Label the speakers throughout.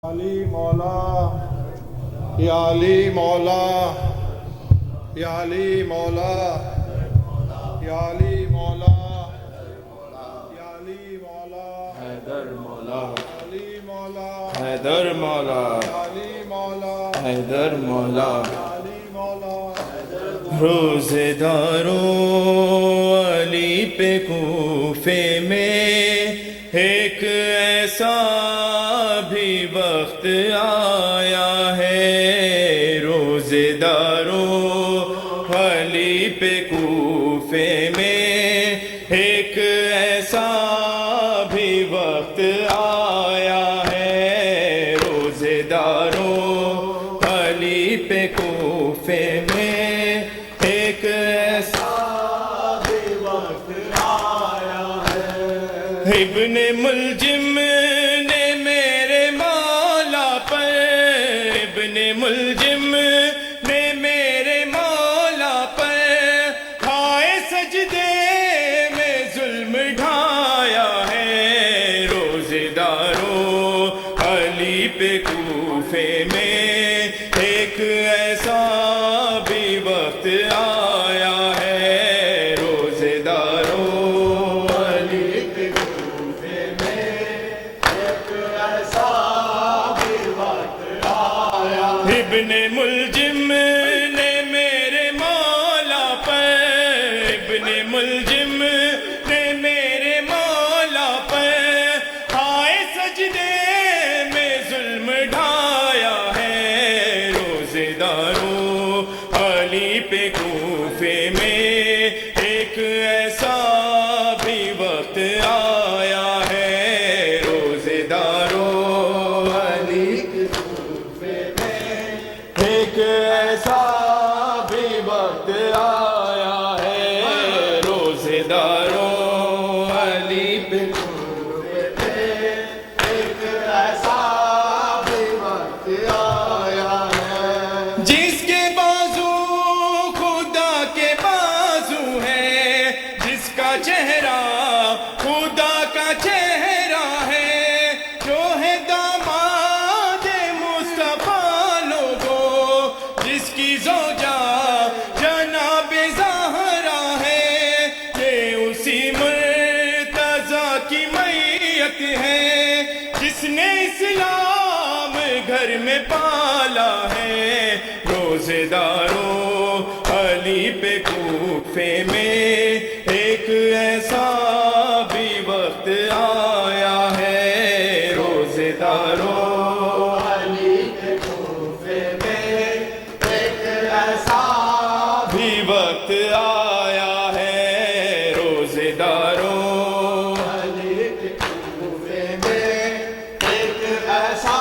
Speaker 1: علی مولا یا علی مولا یا علی مولا یا علی مولا یا علی مولا
Speaker 2: حیدر مولا
Speaker 1: علی مولا
Speaker 2: حیدر مولا
Speaker 1: علی مولا
Speaker 2: حیدر مولا
Speaker 1: علی مولا
Speaker 2: روزے داروں علی پہ کوفے میں ایک ایسا بھی وقت آیا ہے روزے داروں علی پہ کوفے میں ایک ایسا بھی وقت آیا ہے روزے داروں علی پہ کوفے میں ایک ایسا بھی وقت آیا ہے ابن ملجم نے میرے مولا پر ابن ملجم نے میرے مولا پر کھائے سجدے میں ظلم ڈھایا ہے روزے داروں علی پہ کوفے میں ایک ایسا بھی وقت آیا ہے روزے داروں علی پہ کوفے میں ایک ایسا بھی وقت آیا ابن ملجم نے میرے مولا پر ابن ملجم نے میرے مولا پر آئے سجدے میں ظلم ڈھایا ہے روزے داروں علی پہ کوفے میں ایک ایسا بھی وقت آیا ہے روزے داروں علی پہ کوفے میں ایک ایسا بھی وقت آیا ہے روزے داروں علی پہ کوفے میں ایک ایسا بھی وقت آیا ہے جس کے بازو خدا کے بازو ہے جس کا چہرہ خدا کا چہرہ ہے جو ہے داماد مصطفیٰ لوگوں جس کی زوجہ جناب زہرا ہے یہ اسی مرتضیٰ کی میت ہے جس نے اسلام گھر میں پالا ہے روزے داروں علی پہ کوفے میں ایک ایسا بھی وقت آیا ہے روزے داروں علی پہ کوفے میں ایک ایسا بھی وقت آیا ہے روزے داروں علی پہ کوفے میں ایک ایسا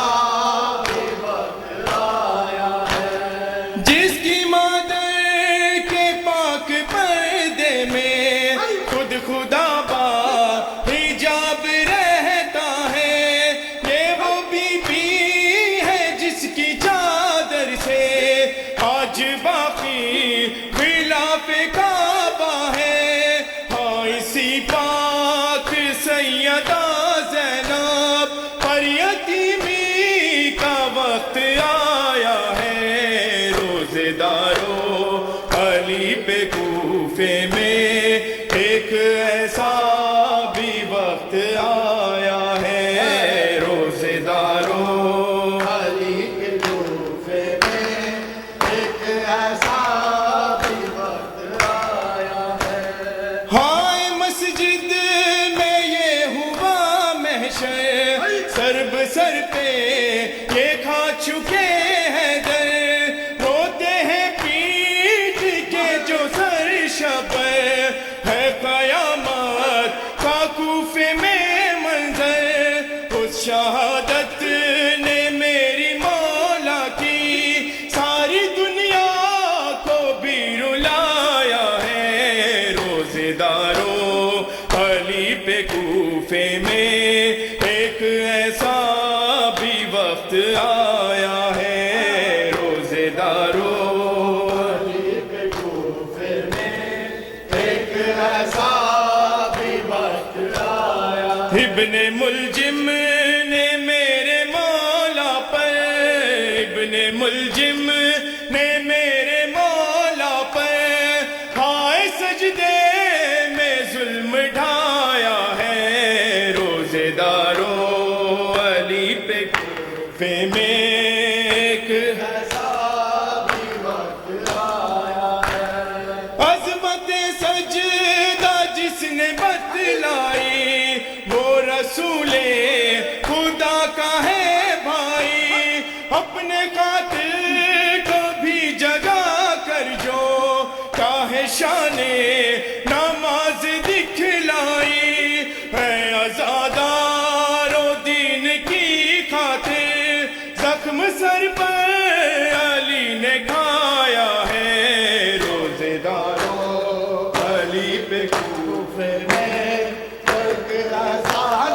Speaker 2: بھی وقت آیا ہے جس کی مادر کے پاک پردے میں خود خدا با حجاب رہتا ہے یہ وہ بی بی ہے جس کی چادر سے آج باقی غلاف کعبہ ہے ہاں اسی پاک سیدہ زینب پر یتیمی کا وقت آیا ہے روزے داروں علی پہ کوفے میں ایک ایسا بھی وقت آیا ہے روزے داروں علی پہ کوفے میں ایک ایسا بھی وقت آیا ہے ہائے مسجد میں یہ ہوا محشر سرب سر پہ یہ کھا چکے ہیں در روتے ہیں پیٹ کے جو سر شبر ہے قیامت کا کوفے میں منظر اس شہادت نے میری مولا کی ساری دنیا کو بھی رلایا ہے روزے داروں علی پہ کوفے میں ایک ایسا بھی وقت آیا ہے روزے داروں علی پہ کوفے میں ایک ایسا بھی وقت آیا ابن ملجم نے میرے مولا
Speaker 3: کوفے میں ایک ایسا